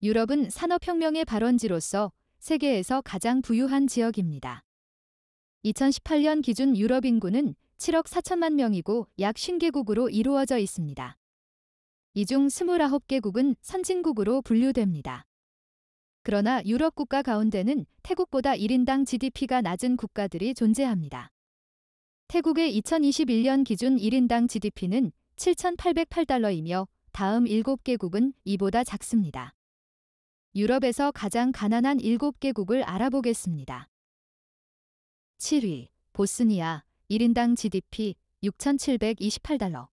유럽은 산업혁명의 발원지로서 세계에서 가장 부유한 지역입니다. 2018년 기준 유럽 인구는 7억 4천만 명이고 약 50개국으로 이루어져 있습니다. 이 중 29개국은 선진국으로 분류됩니다. 그러나 유럽 국가 가운데는 태국보다 1인당 GDP가 낮은 국가들이 존재합니다. 태국의 2021년 기준 1인당 GDP는 7,808달러이며 다음 7개국은 이보다 작습니다. 유럽에서 가장 가난한 7개국을 알아보겠습니다. 7위, 보스니아, 1인당 GDP 6,728달러.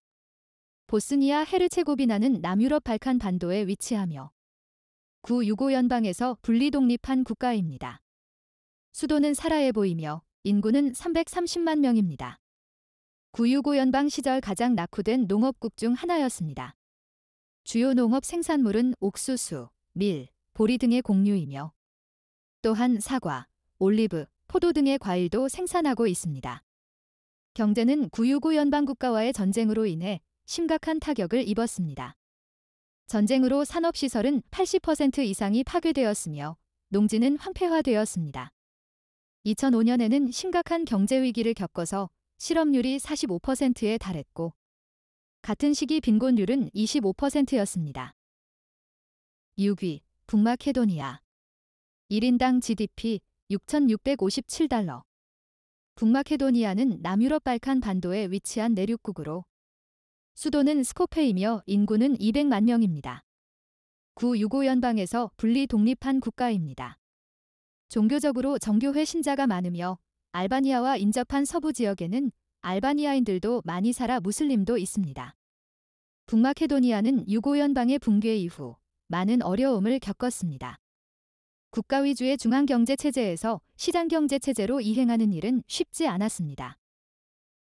보스니아 헤르체고비나는 남유럽 발칸 반도에 위치하며 구6오 연방에서 분리 독립한 국가입니다. 수도는 사라예보이며 인구는 330만 명입니다. 구6오 연방 시절 가장 낙후된 농업국 중 하나였습니다. 주요 농업 생산물은 옥수수, 밀, 보리 등의 곡류이며 또한 사과, 올리브, 포도 등의 과일도 생산하고 있습니다. 경제는 구6오 연방 국가와의 전쟁으로 인해 심각한 타격을 입었습니다. 전쟁으로 산업시설은 80% 이상이 파괴되었으며 농지는 황폐화되었습니다. 2005년에는 심각한 경제위기를 겪어서 실업률이 45%에 달했고 같은 시기 빈곤율은 25%였습니다. 6위, 북마케도니아. 1인당 GDP 6,657달러. 북마케도니아는 남유럽 발칸 반도에 위치한 내륙국으로 수도는 스코페이며 인구는 200만 명입니다. 구6오 연방에서 분리 독립한 국가입니다. 종교적으로 정교회 신자가 많으며 알바니아와 인접한 서부 지역에는 알바니아인들도 많이 살아 무슬림도 있습니다. 북마케도니아는 6.5 연방의 붕괴 이후 많은 어려움을 겪었습니다. 국가 위주의 중앙경제체제에서 시장경제체제로 이행하는 일은 쉽지 않았습니다.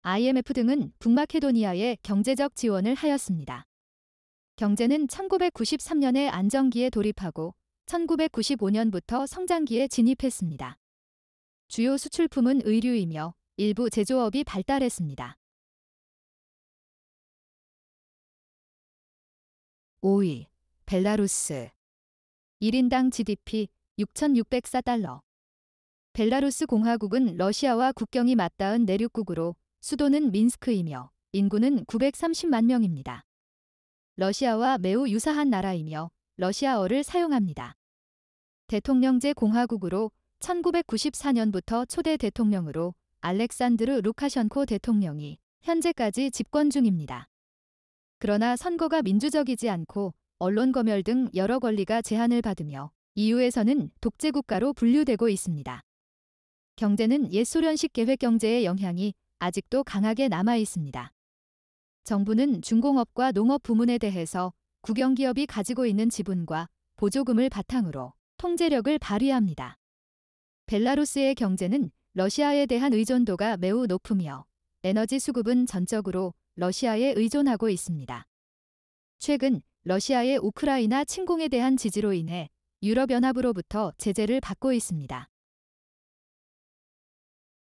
IMF 등은 북마케도니아에 경제적 지원을 하였습니다. 경제는 1993년에 안정기에 돌입하고 1995년부터 성장기에 진입했습니다. 주요 수출품은 의류이며 일부 제조업이 발달했습니다. 5위, 벨라루스. 1인당 GDP 6,604달러. 벨라루스 공화국은 러시아와 국경이 맞닿은 내륙국으로 수도는 민스크이며 인구는 930만 명입니다. 러시아와 매우 유사한 나라이며 러시아어를 사용합니다. 대통령제 공화국으로 1994년부터 초대 대통령으로 알렉산드르 루카션코 대통령이 현재까지 집권 중입니다. 그러나 선거가 민주적이지 않고 언론 검열 등 여러 권리가 제한을 받으며 EU에서는 독재국가로 분류되고 있습니다. 경제는 옛소련식 계획경제의 영향이 아직도 강하게 남아 있습니다. 정부는 중공업과 농업 부문에 대해서 국영기업이 가지고 있는 지분과 보조금을 바탕으로 통제력을 발휘합니다. 벨라루스의 경제는 러시아에 대한 의존도가 매우 높으며 에너지 수급은 전적으로 러시아에 의존하고 있습니다. 최근 러시아의 우크라이나 침공에 대한 지지로 인해 유럽연합으로부터 제재를 받고 있습니다.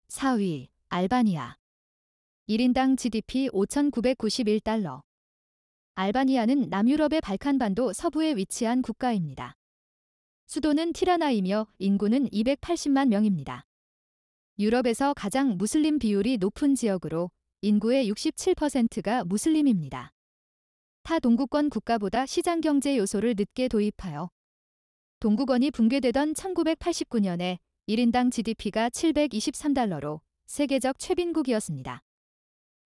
4위, 알바니아. 1인당 GDP 5,991달러. 알바니아는 남유럽의 발칸반도 서부에 위치한 국가입니다. 수도는 티라나이며 인구는 280만 명입니다. 유럽에서 가장 무슬림 비율이 높은 지역으로 인구의 67%가 무슬림입니다. 타 동구권 국가보다 시장경제 요소를 늦게 도입하여 동구권이 붕괴되던 1989년에 1인당 GDP가 723달러로 세계적 최빈국이었습니다.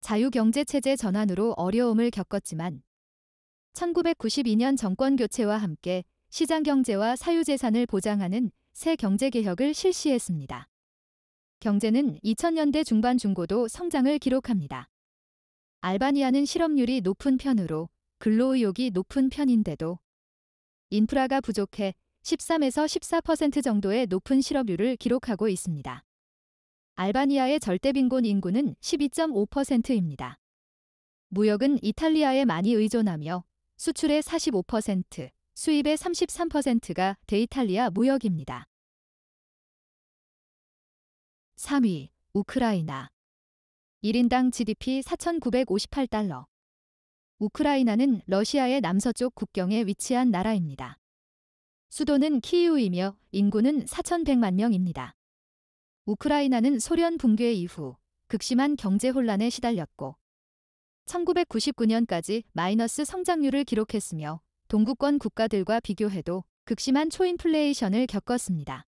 자유경제체제 전환으로 어려움을 겪었지만 1992년 정권교체와 함께 시장경제와 사유재산을 보장하는 새 경제개혁을 실시했습니다. 경제는 2000년대 중반 중고도 성장을 기록합니다. 알바니아는 실업률이 높은 편으로 근로의욕이 높은 편인데도 인프라가 부족해 13에서 14% 정도의 높은 실업률을 기록하고 있습니다. 알바니아의 절대빈곤 인구는 12.5%입니다. 무역은 이탈리아에 많이 의존하며 수출의 45%, 수입의 33%가 데이탈리아 무역입니다. 3위, 우크라이나. 1인당 GDP 4,958달러. 우크라이나는 러시아의 남서쪽 국경에 위치한 나라입니다. 수도는 키이우이며 인구는 4,100만 명입니다. 우크라이나는 소련 붕괴 이후 극심한 경제 혼란에 시달렸고 1999년까지 마이너스 성장률을 기록했으며 동구권 국가들과 비교해도 극심한 초인플레이션을 겪었습니다.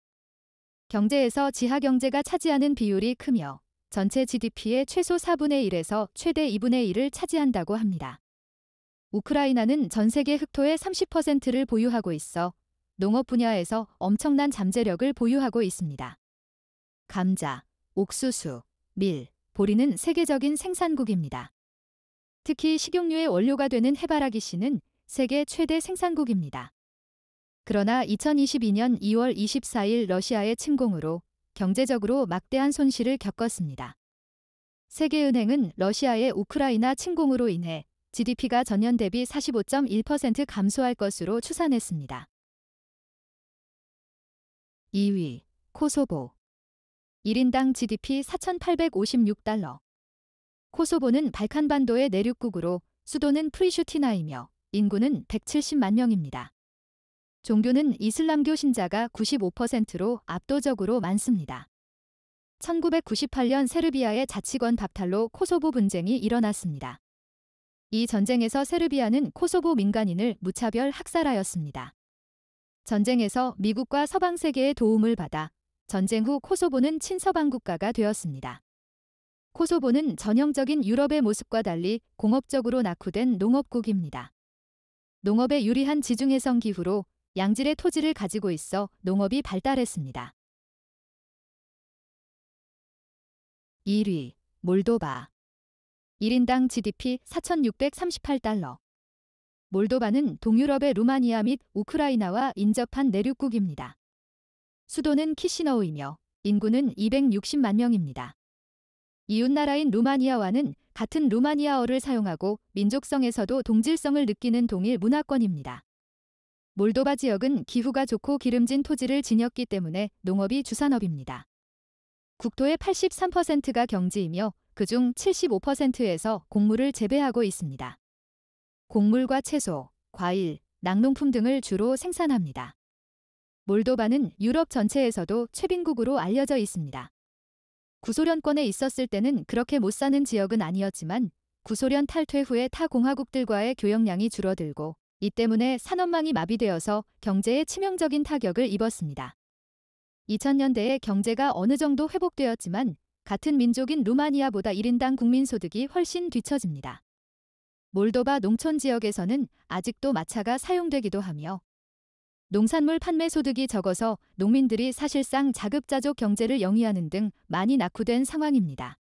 경제에서 지하경제가 차지하는 비율이 크며 전체 GDP의 최소 4분의 1에서 최대 2분의 1을 차지한다고 합니다. 우크라이나는 전 세계 흑토의 30%를 보유하고 있어 농업 분야에서 엄청난 잠재력을 보유하고 있습니다. 감자, 옥수수, 밀, 보리는 세계적인 생산국입니다. 특히 식용유의 원료가 되는 해바라기 씨는 세계 최대 생산국입니다. 그러나 2022년 2월 24일 러시아의 침공으로 경제적으로 막대한 손실을 겪었습니다. 세계은행은 러시아의 우크라이나 침공으로 인해 GDP가 전년 대비 45.1% 감소할 것으로 추산했습니다. 2위, 코소보. 1인당 GDP 4,856달러. 코소보는 발칸반도의 내륙국으로 수도는 프리슈티나이며 인구는 170만 명입니다. 종교는 이슬람교 신자가 95%로 압도적으로 많습니다. 1998년 세르비아의 자치권 박탈로 코소보 분쟁이 일어났습니다. 이 전쟁에서 세르비아는 코소보 민간인을 무차별 학살하였습니다. 전쟁에서 미국과 서방 세계의 도움을 받아 전쟁 후 코소보는 친서방 국가가 되었습니다. 코소보는 전형적인 유럽의 모습과 달리 공업적으로 낙후된 농업국입니다. 농업에 유리한 지중해성 기후로 양질의 토지를 가지고 있어 농업이 발달했습니다. 1위, 몰도바. 1인당 GDP 4,638달러. 몰도바는 동유럽의 루마니아 및 우크라이나와 인접한 내륙국입니다. 수도는 키시너우이며 인구는 260만 명입니다. 이웃나라인 루마니아와는 같은 루마니아어를 사용하고 민족성에서도 동질성을 느끼는 동일 문화권입니다. 몰도바 지역은 기후가 좋고 기름진 토지를 지녔기 때문에 농업이 주산업입니다. 국토의 83%가 경지이며 그중 75%에서 곡물을 재배하고 있습니다. 곡물과 채소, 과일, 낙농품 등을 주로 생산합니다. 몰도바는 유럽 전체에서도 최빈국으로 알려져 있습니다. 구소련권에 있었을 때는 그렇게 못 사는 지역은 아니었지만 구소련 탈퇴 후에 타 공화국들과의 교역량이 줄어들고 이 때문에 산업망이 마비되어서 경제에 치명적인 타격을 입었습니다. 2000년대에 경제가 어느 정도 회복되었지만 같은 민족인 루마니아보다 1인당 국민소득이 훨씬 뒤처집니다. 몰도바 농촌 지역에서는 아직도 마차가 사용되기도 하며 농산물 판매 소득이 적어서 농민들이 사실상 자급자족 경제를 영위하는 등 많이 낙후된 상황입니다.